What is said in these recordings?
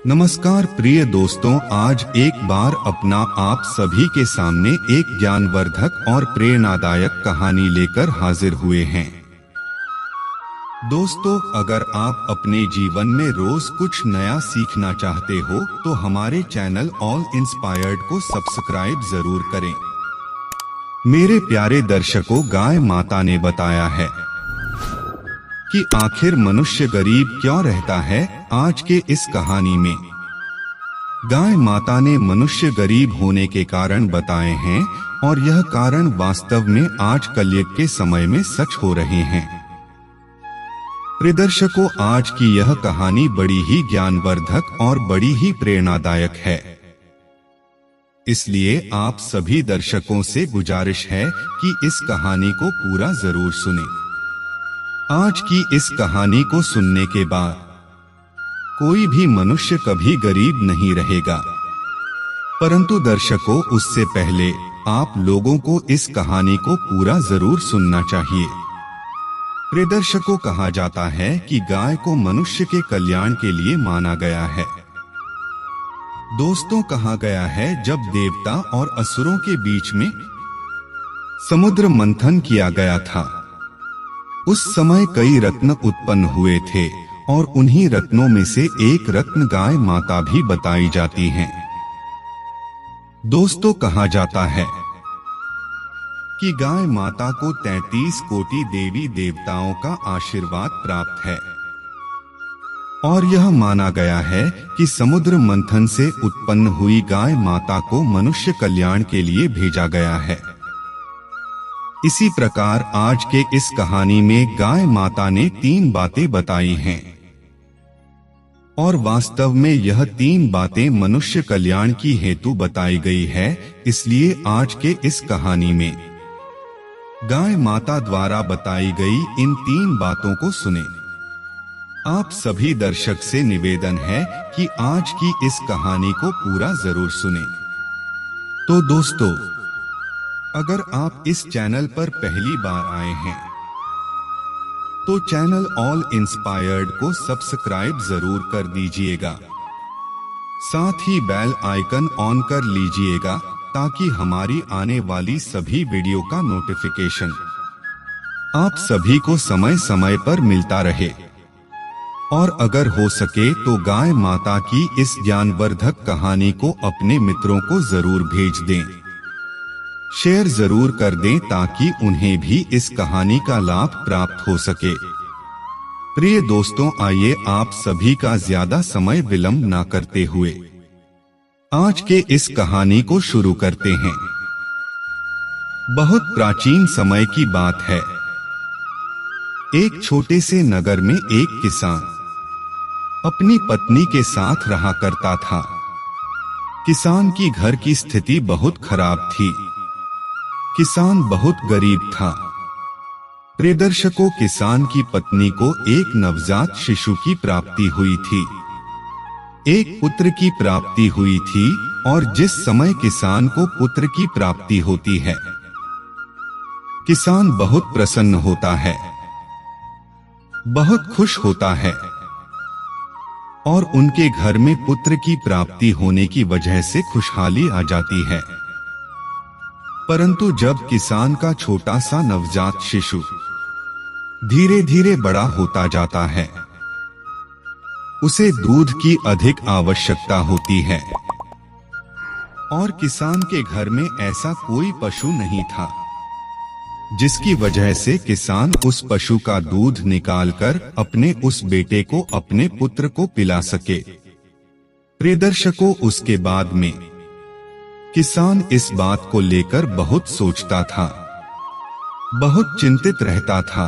नमस्कार प्रिय दोस्तों, आज एक बार अपना आप सभी के सामने एक ज्ञानवर्धक और प्रेरणादायक कहानी लेकर हाजिर हुए हैं। दोस्तों, अगर आप अपने जीवन में रोज कुछ नया सीखना चाहते हो तो हमारे चैनल ऑल इंस्पायर्ड को सब्सक्राइब जरूर करें। मेरे प्यारे दर्शकों, गाय माता ने बताया है कि आखिर मनुष्य गरीब क्यों रहता है। आज के इस कहानी में गाय माता ने मनुष्य गरीब होने के कारण बताए हैं और यह कारण वास्तव में आज कलयुग के समय में सच हो रहे हैं। प्रिय दर्शकों, आज की यह कहानी बड़ी ही ज्ञानवर्धक और बड़ी ही प्रेरणादायक है, इसलिए आप सभी दर्शकों से गुजारिश है कि इस कहानी को पूरा जरूर सुनें। आज की इस कहानी को सुनने के बाद कोई भी मनुष्य कभी गरीब नहीं रहेगा, परंतु दर्शकों, उससे पहले आप लोगों को इस कहानी को पूरा जरूर सुनना चाहिए। प्रिय दर्शकों, कहा जाता है कि गाय को मनुष्य के कल्याण के लिए माना गया है। दोस्तों, कहा गया है जब देवता और असुरों के बीच में समुद्र मंथन किया गया था, उस समय कई रत्न उत्पन्न हुए थे और उन्हीं रत्नों में से एक रत्न गाय माता भी बताई जाती हैं। दोस्तों, कहा जाता है कि गाय माता को 33 कोटि देवी देवताओं का आशीर्वाद प्राप्त है और यह माना गया है कि समुद्र मंथन से उत्पन्न हुई गाय माता को मनुष्य कल्याण के लिए भेजा गया है। इसी प्रकार आज के इस कहानी में गाय माता ने 3 बातें बताई हैं और वास्तव में यह 3 बातें मनुष्य कल्याण की हेतु बताई गई है। इसलिए आज के इस कहानी में गाय माता द्वारा बताई गई इन 3 बातों को सुने। आप सभी दर्शक से निवेदन है कि आज की इस कहानी को पूरा जरूर सुने। तो दोस्तों, अगर आप इस चैनल पर पहली बार आए हैं तो चैनल ऑल इंस्पायर्ड को सब्सक्राइब जरूर कर दीजिएगा, साथ ही बेल आइकन ऑन कर लीजिएगा ताकि हमारी आने वाली सभी वीडियो का नोटिफिकेशन आप सभी को समय समय पर मिलता रहे। और अगर हो सके तो गाय माता की इस ज्ञानवर्धक कहानी को अपने मित्रों को जरूर भेज दें, शेयर जरूर कर दें ताकि उन्हें भी इस कहानी का लाभ प्राप्त हो सके। प्रिय दोस्तों, आइए आप सभी का ज्यादा समय विलंब ना करते हुए आज के इस कहानी को शुरू करते हैं। बहुत प्राचीन समय की बात है। एक छोटे से नगर में एक किसान अपनी पत्नी के साथ रहा करता था। किसान की घर की स्थिति बहुत खराब थी। किसान बहुत गरीब था। प्रिय दर्शकों, किसान की पत्नी को एक नवजात शिशु की प्राप्ति हुई थी, एक पुत्र की प्राप्ति हुई थी। और जिस समय किसान को पुत्र की प्राप्ति होती है, किसान बहुत प्रसन्न होता है, बहुत खुश होता है और उनके घर में पुत्र की प्राप्ति होने की वजह से खुशहाली आ जाती है। परंतु जब किसान का छोटा सा नवजात शिशु धीरे धीरे बड़ा होता जाता है, उसे दूध की अधिक आवश्यकता होती है और किसान के घर में ऐसा कोई पशु नहीं था जिसकी वजह से किसान उस पशु का दूध निकालकर अपने उस बेटे को, अपने पुत्र को पिला सके। प्रिय दर्शकों, उसके बाद में किसान इस बात को लेकर बहुत सोचता था, बहुत चिंतित रहता था।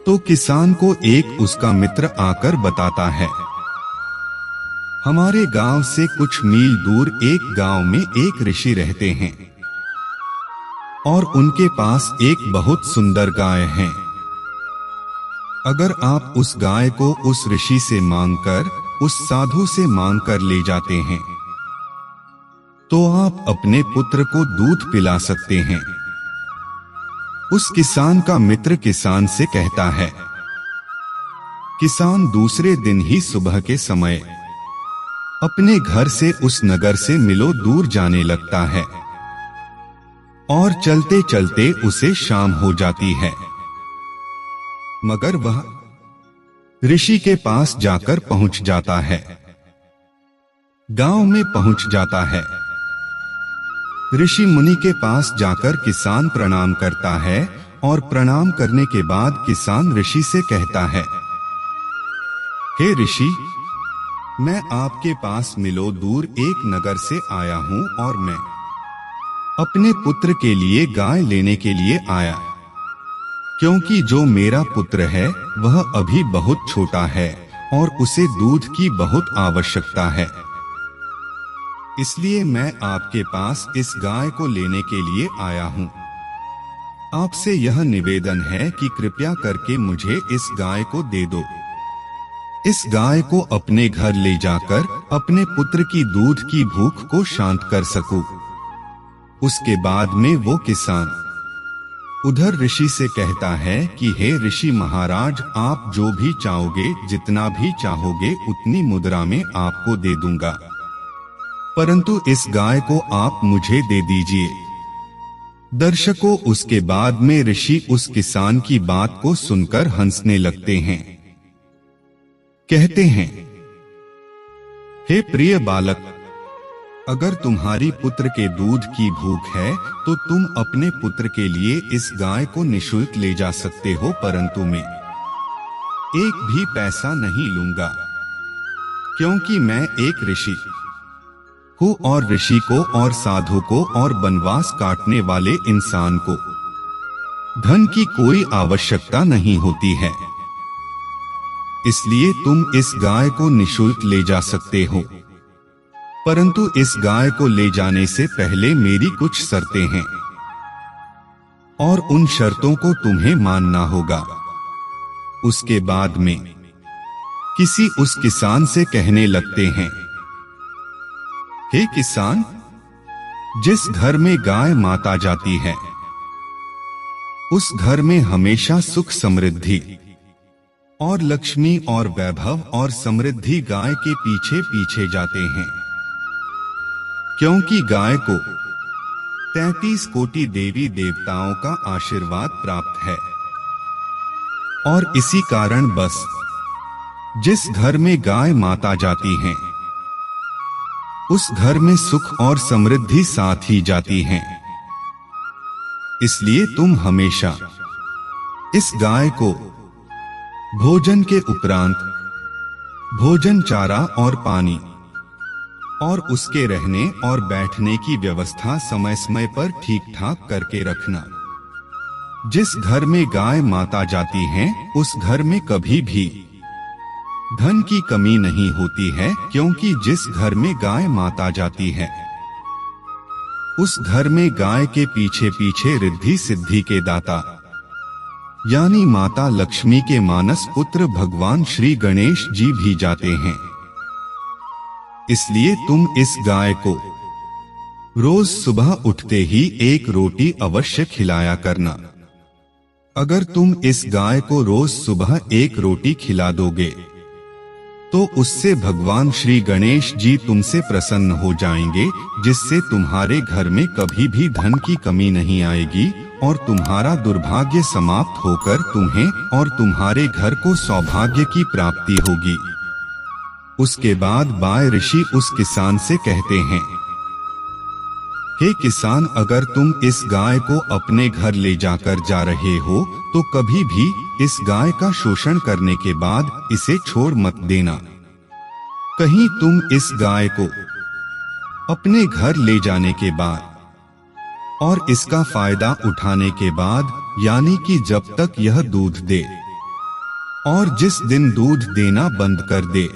तो किसान को एक उसका मित्र आकर बताता है, हमारे गांव से कुछ मील दूर एक गांव में एक ऋषि रहते हैं और उनके पास एक बहुत सुंदर गाय है। अगर आप उस गाय को उस ऋषि से मांगकर, उस साधु से मांगकर ले जाते हैं तो आप अपने पुत्र को दूध पिला सकते हैं। उस किसान का मित्र किसान से कहता है। किसान दूसरे दिन ही सुबह के समय अपने घर से उस नगर से मिलो दूर जाने लगता है और चलते चलते उसे शाम हो जाती है, मगर वह ऋषि के पास जाकर पहुंच जाता है। गांव में पहुंच जाता है। ऋषि मुनि के पास जाकर किसान प्रणाम करता है और प्रणाम करने के बाद किसान ऋषि से कहता है, हे ऋषि, मैं आपके पास मिलो दूर एक नगर से आया हूं और मैं अपने पुत्र के लिए गाय लेने के लिए आया, क्योंकि जो मेरा पुत्र है वह अभी बहुत छोटा है और उसे दूध की बहुत आवश्यकता है। इसलिए मैं आपके पास इस गाय को लेने के लिए आया हूं। आपसे यह निवेदन है कि कृपया करके मुझे इस गाय को दे दो। इस गाय को अपने घर ले जाकर अपने पुत्र की दूध की भूख को शांत कर सकूं। उसके बाद में वो किसान उधर ऋषि से कहता है कि हे ऋषि महाराज, आप जो भी चाहोगे, जितना भी चाहोगे उतनी मुद्रा में आपको दे दूंगा, परंतु इस गाय को आप मुझे दे दीजिए। दर्शकों, उसके बाद में ऋषि उस किसान की बात को सुनकर हंसने लगते हैं। कहते हैं, हे प्रिय बालक, अगर तुम्हारी पुत्र के दूध की भूख है तो तुम अपने पुत्र के लिए इस गाय को निःशुल्क ले जा सकते हो, परंतु मैं एक भी पैसा नहीं लूंगा, क्योंकि मैं एक ऋषि हूँ और ऋषि को और साधु को और वनवास काटने वाले इंसान को धन की कोई आवश्यकता नहीं होती है। इसलिए तुम इस गाय को निःशुल्क ले जा सकते हो, परंतु इस गाय को ले जाने से पहले मेरी कुछ शर्तें हैं और उन शर्तों को तुम्हें मानना होगा। उसके बाद में किसी उस किसान से कहने लगते हैं, हे किसान, जिस घर में गाय माता जाती है उस घर में हमेशा सुख समृद्धि और लक्ष्मी और वैभव और समृद्धि गाय के पीछे पीछे जाते हैं, क्योंकि गाय को 33 कोटि देवी देवताओं का आशीर्वाद प्राप्त है। और इसी कारण बस जिस घर में गाय माता जाती हैं उस घर में सुख और समृद्धि साथ ही जाती हैं। इसलिए तुम हमेशा इस गाय को भोजन के उपरांत भोजन, चारा और पानी और उसके रहने और बैठने की व्यवस्था समय समय पर ठीक ठाक करके रखना। जिस घर में गाय माता जाती हैं उस घर में कभी भी धन की कमी नहीं होती है, क्योंकि जिस घर में गाय माता जाती है उस घर में गाय के पीछे पीछे रिद्धि सिद्धि के दाता यानी माता लक्ष्मी के मानस पुत्र भगवान श्री गणेश जी भी जाते हैं। इसलिए तुम इस गाय को रोज सुबह उठते ही एक रोटी अवश्य खिलाया करना। अगर तुम इस गाय को रोज सुबह एक रोटी खिला दोगे तो उससे भगवान श्री गणेश जी तुमसे प्रसन्न हो जाएंगे, जिससे तुम्हारे घर में कभी भी धन की कमी नहीं आएगी और तुम्हारा दुर्भाग्य समाप्त होकर तुम्हें और तुम्हारे घर को सौभाग्य की प्राप्ति होगी। उसके बाद बाय ऋषि उस किसान से कहते हैं, हे किसान, अगर तुम इस गाय को अपने घर ले जाकर जा रहे हो तो कभी भी इस गाय का शोषण करने के बाद इसे छोड़ मत देना। कहीं तुम इस गाय को अपने घर ले जाने के बाद और इसका फायदा उठाने के बाद, यानी कि जब तक यह दूध दे और जिस दिन दूध देना बंद कर दे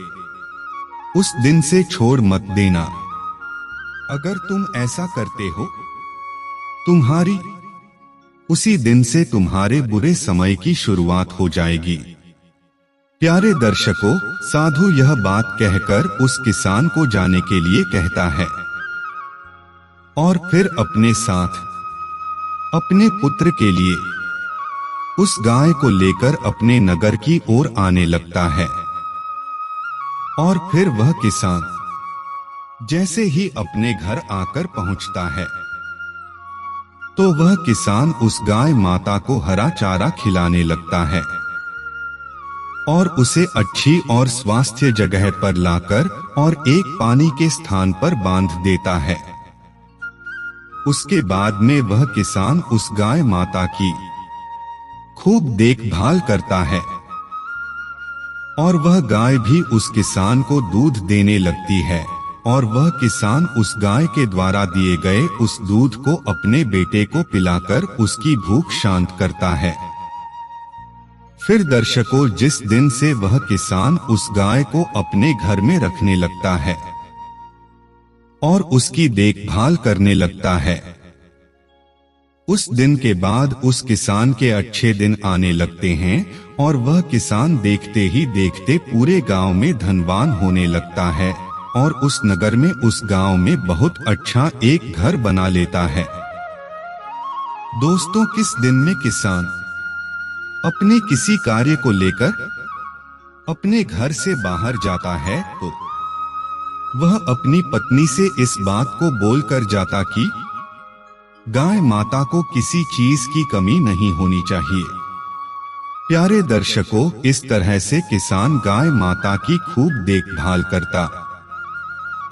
उस दिन से छोड़ मत देना। अगर तुम ऐसा करते हो तुम्हारी उसी दिन से तुम्हारे बुरे समय की शुरुआत हो जाएगी। प्यारे दर्शकों, साधु यह बात कहकर उस किसान को जाने के लिए कहता है और फिर अपने साथ अपने पुत्र के लिए उस गाय को लेकर अपने नगर की ओर आने लगता है। और फिर वह किसान जैसे ही अपने घर आकर पहुंचता है तो वह किसान उस गाय माता को हरा चारा खिलाने लगता है और उसे अच्छी और स्वास्थ्य जगह पर लाकर और एक पानी के स्थान पर बांध देता है। उसके बाद में वह किसान उस गाय माता की खूब देखभाल करता है और वह गाय भी उस किसान को दूध देने लगती है और वह किसान उस गाय के द्वारा दिए गए उस दूध को अपने बेटे को पिलाकर उसकी भूख शांत करता है। फिर दर्शकों, जिस दिन से वह किसान उस गाय को अपने घर में रखने लगता है और उसकी देखभाल करने लगता है, उस दिन के बाद उस किसान के अच्छे दिन आने लगते हैं और वह किसान देखते ही देखते पूरे गांव में धनवान होने लगता है और उस नगर में उस गांव में बहुत अच्छा एक घर बना लेता है। दोस्तों, किस दिन में किसान अपने किसी कार्य को लेकर अपने घर से बाहर जाता है तो वह अपनी पत्नी से इस बात को बोलकर जाता कि गाय माता को किसी चीज की कमी नहीं होनी चाहिए। प्यारे दर्शकों, इस तरह से किसान गाय माता की खूब देखभाल करता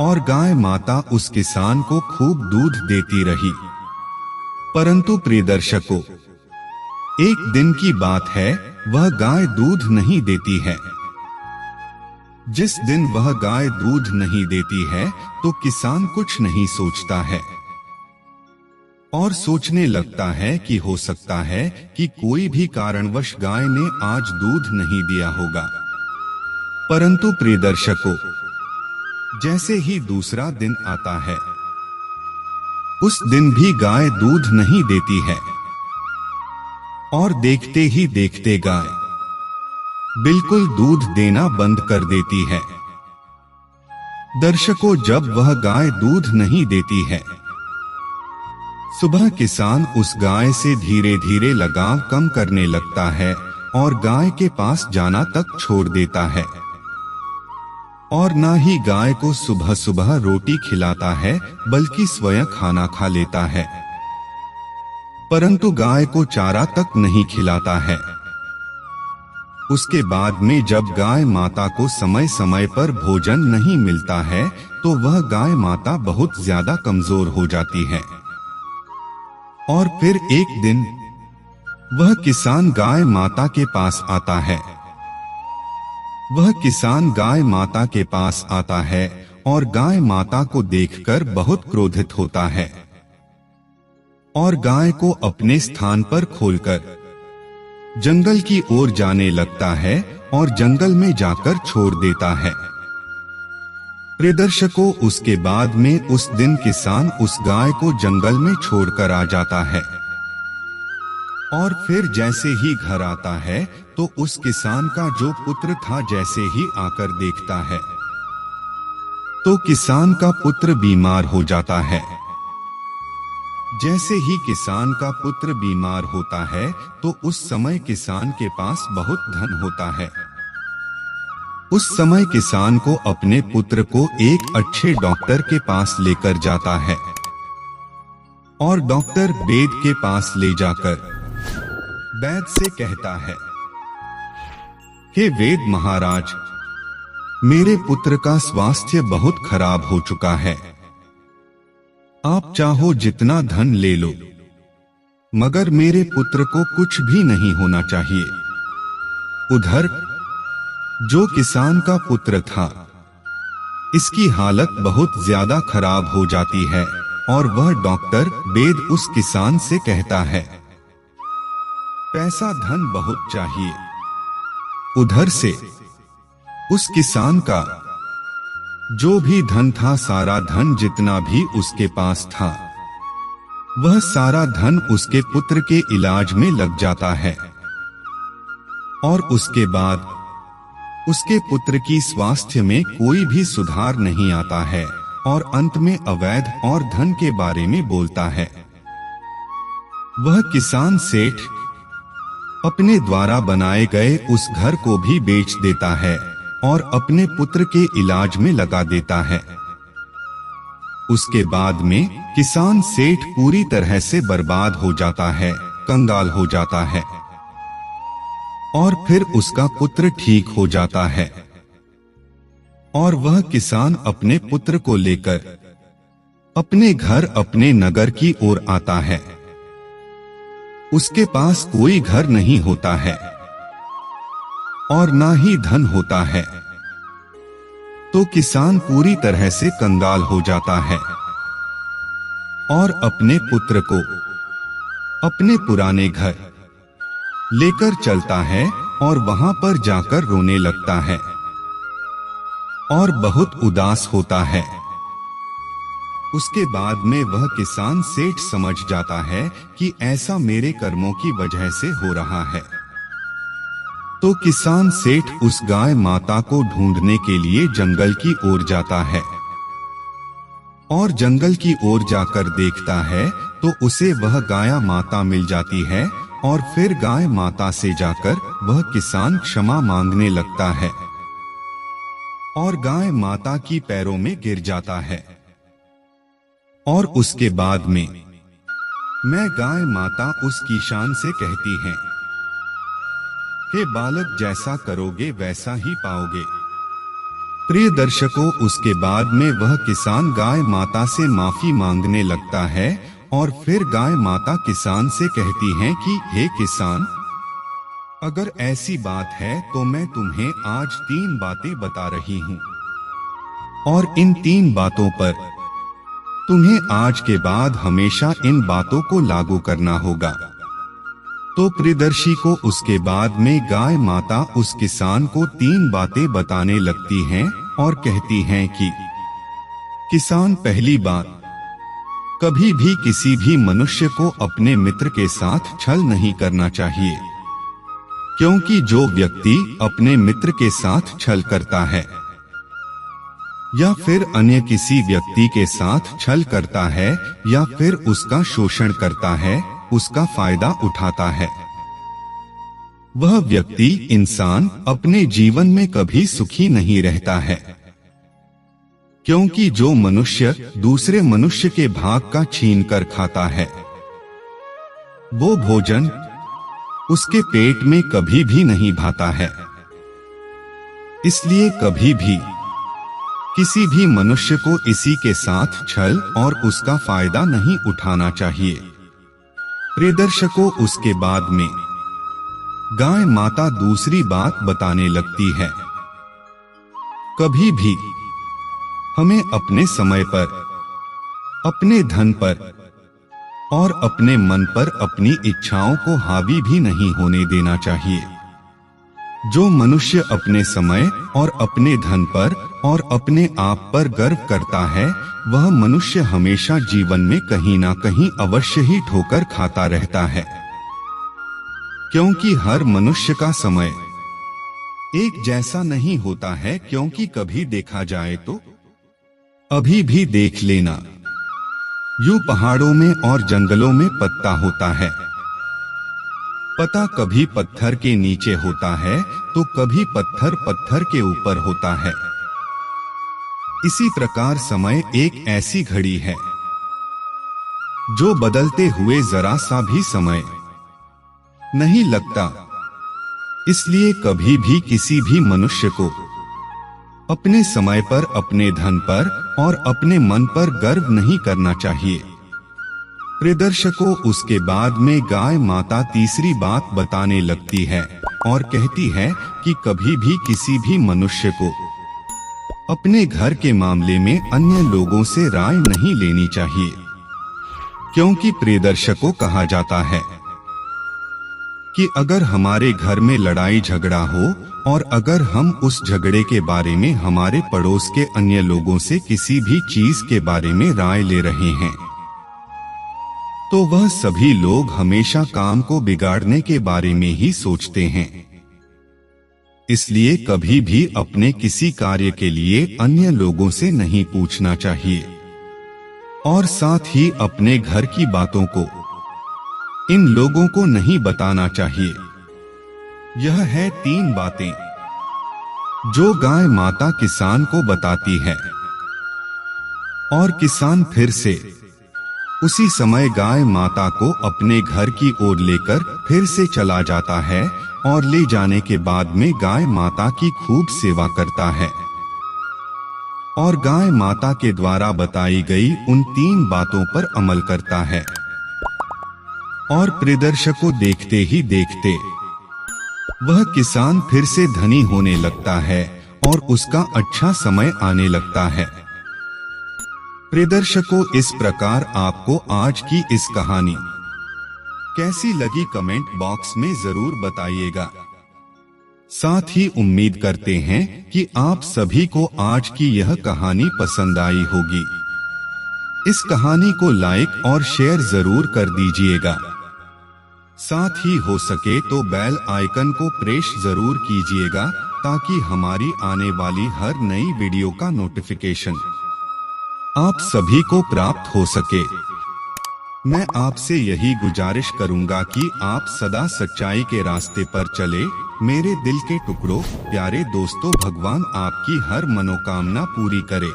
और गाय माता उस किसान को खूब दूध देती रही। परंतु प्रिय दर्शकों, एक दिन की बात है, वह गाय दूध नहीं देती है। जिस दिन वह गाय दूध नहीं देती है तो किसान कुछ नहीं सोचता है और सोचने लगता है कि हो सकता है कि कोई भी कारणवश गाय ने आज दूध नहीं दिया होगा। परंतु प्रिय दर्शकों, जैसे ही दूसरा दिन आता है, उस दिन भी गाय दूध नहीं देती है और देखते ही देखते गाय बिल्कुल दूध देना बंद कर देती है। दर्शकों, जब वह गाय दूध नहीं देती है, सुबह किसान उस गाय से धीरे धीरे लगाव कम करने लगता है और गाय के पास जाना तक छोड़ देता है और ना ही गाय को सुबह सुबह रोटी खिलाता है बल्कि स्वयं खाना खा लेता है, परंतु गाय को चारा तक नहीं खिलाता है। उसके बाद में जब गाय माता को समय समय पर भोजन नहीं मिलता है तो वह गाय माता बहुत ज्यादा कमजोर हो जाती है और फिर एक दिन वह किसान गाय माता के पास आता है। वह किसान गाय माता के पास आता है और गाय माता को देखकर बहुत क्रोधित होता है और गाय को अपने स्थान पर खोलकर जंगल की ओर जाने लगता है और जंगल में जाकर छोड़ देता है। प्रिय दर्शकों, उसके बाद में उस दिन किसान उस गाय को जंगल में छोड़कर आ जाता है और फिर जैसे ही घर आता है तो उस किसान का जो पुत्र था जैसे ही आकर देखता है तो किसान का पुत्र बीमार हो जाता है। जैसे ही किसान का पुत्र बीमार होता है तो उस समय किसान के पास बहुत धन होता है। उस समय किसान को अपने पुत्र को एक अच्छे डॉक्टर के पास लेकर जाता है और डॉक्टर वेद के पास ले जाकर वैद से कहता है, हे वेद महाराज, मेरे पुत्र का स्वास्थ्य बहुत खराब हो चुका है। आप चाहो जितना धन ले लो, मगर मेरे पुत्र को कुछ भी नहीं होना चाहिए। उधर जो किसान का पुत्र था, इसकी हालत बहुत ज्यादा खराब हो जाती है और वह डॉक्टर वेद उस किसान से कहता है, पैसा धन बहुत चाहिए। उधर से उस किसान का जो भी धन था, सारा धन जितना भी उसके पास था, वह सारा धन उसके पुत्र के इलाज में लग जाता है और उसके बाद उसके पुत्र की स्वास्थ्य में कोई भी सुधार नहीं आता है और अंत में अवैध और धन के बारे में बोलता है। वह किसान सेठ अपने द्वारा बनाए गए उस घर को भी बेच देता है और अपने पुत्र के इलाज में लगा देता है। उसके बाद में किसान सेठ पूरी तरह से बर्बाद हो जाता है, कंगाल हो जाता है। और फिर उसका पुत्र ठीक हो जाता है और वह किसान अपने पुत्र को लेकर अपने घर, अपने नगर की ओर आता है। उसके पास कोई घर नहीं होता है और ना ही धन होता है, तो किसान पूरी तरह से कंगाल हो जाता है और अपने पुत्र को अपने पुराने घर लेकर चलता है और वहां पर जाकर रोने लगता है और बहुत उदास होता है। उसके बाद में वह किसान सेठ समझ जाता है कि ऐसा मेरे कर्मों की वजह से हो रहा है। तो किसान सेठ उस गाय माता को ढूंढने के लिए जंगल की ओर जाता है और जंगल की ओर जाकर देखता है तो उसे वह गाय माता मिल जाती है और फिर गाय माता से जाकर वह किसान क्षमा मांगने लगता है और गाय माता की पैरों में गिर जाता है। और उसके बाद में मैं गाय माता उस किसान से कहती है, हे बालक, जैसा करोगे वैसा ही पाओगे। प्रिय दर्शकों, उसके बाद में वह किसान गाय माता से माफी मांगने लगता है और फिर गाय माता किसान से कहती हैं कि हे किसान, अगर ऐसी बात है तो मैं तुम्हें आज 3 बातें बता रही हूँ और इन 3 बातों पर तुम्हें आज के बाद हमेशा इन बातों को लागू करना होगा। तो प्रियदर्शी को उसके बाद में गाय माता उस किसान को 3 बातें बताने लगती हैं और कहती हैं कि किसान, पहली बात, कभी भी किसी भी मनुष्य को अपने मित्र के साथ छल नहीं करना चाहिए, क्योंकि जो व्यक्ति अपने मित्र के साथ छल करता है या फिर अन्य किसी व्यक्ति के साथ छल करता है या फिर उसका शोषण करता है, उसका फायदा उठाता है, वह व्यक्ति, इंसान अपने जीवन में कभी सुखी नहीं रहता है। क्योंकि जो मनुष्य दूसरे मनुष्य के भाग का छीन कर खाता है, वो भोजन उसके पेट में कभी भी नहीं भाता है। इसलिए कभी भी किसी भी मनुष्य को इसी के साथ छल और उसका फायदा नहीं उठाना चाहिए। प्रिय दर्शकों, उसके बाद में गाय माता दूसरी बात बताने लगती है, कभी भी हमें अपने समय पर, अपने धन पर और अपने मन पर अपनी इच्छाओं को हावी भी नहीं होने देना चाहिए। जो मनुष्य अपने समय और अपने धन पर और अपने आप पर गर्व करता है, वह मनुष्य हमेशा जीवन में कहीं ना कहीं अवश्य ही ठोकर खाता रहता है। क्योंकि हर मनुष्य का समय एक जैसा नहीं होता है। क्योंकि कभी देखा जाए तो अभी भी देख लेना, यूं पहाड़ों में और जंगलों में पत्ता होता है, पता कभी पत्थर के नीचे होता है तो कभी पत्थर पत्थर के ऊपर होता है। इसी प्रकार समय एक ऐसी घड़ी है जो बदलते हुए जरा सा भी समय नहीं लगता। इसलिए कभी भी किसी भी मनुष्य को अपने समय पर, अपने धन पर और अपने मन पर गर्व नहीं करना चाहिए। प्रिय दर्शकों, उसके बाद में गाय माता तीसरी बात बताने लगती है और कहती है कि कभी भी किसी भी मनुष्य को अपने घर के मामले में अन्य लोगों से राय नहीं लेनी चाहिए। क्योंकि प्रिय दर्शकों, कहा जाता है कि अगर हमारे घर में लड़ाई झगड़ा हो और अगर हम उस झगड़े के बारे में हमारे पड़ोस के अन्य लोगों से किसी भी चीज के बारे में राय ले रहे हैं, तो वह सभी लोग हमेशा काम को बिगाड़ने के बारे में ही सोचते हैं। इसलिए कभी भी अपने किसी कार्य के लिए अन्य लोगों से नहीं पूछना चाहिए और साथ ही अपने घर की बातों को इन लोगों को नहीं बताना चाहिए। यह है 3 बातें जो गाय माता किसान को बताती है। और किसान फिर से उसी समय गाय माता को अपने घर की ओर लेकर फिर से चला जाता है और ले जाने के बाद में गाय माता की खूब सेवा करता है और गाय माता के द्वारा बताई गई उन 3 बातों पर अमल करता है। और परिदर्शकों देखते ही देखते वह किसान फिर से धनी होने लगता है और उसका अच्छा समय आने लगता है। परिदर्शकों, इस प्रकार आपको आज की इस कहानी कैसी लगी कमेंट बॉक्स में जरूर बताइएगा। साथ ही उम्मीद करते हैं कि आप सभी को आज की यह कहानी पसंद आई होगी। इस कहानी को लाइक और शेयर जरूर कर दीजिएगा। साथ ही हो सके तो बेल आइकन को प्रेस जरूर कीजिएगा ताकि हमारी आने वाली हर नई वीडियो का नोटिफिकेशन आप सभी को प्राप्त हो सके। मैं आपसे यही गुजारिश करूंगा कि आप सदा सच्चाई के रास्ते पर चले। मेरे दिल के टुकड़ों, प्यारे दोस्तों, भगवान आपकी हर मनोकामना पूरी करे।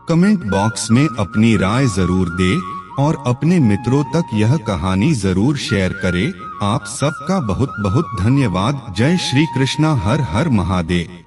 कमेंट बॉक्स में अपनी राय जरूर दे और अपने मित्रों तक यह कहानी जरूर शेयर करें। आप सबका बहुत बहुत धन्यवाद। जय श्री कृष्णा। हर हर महादेव।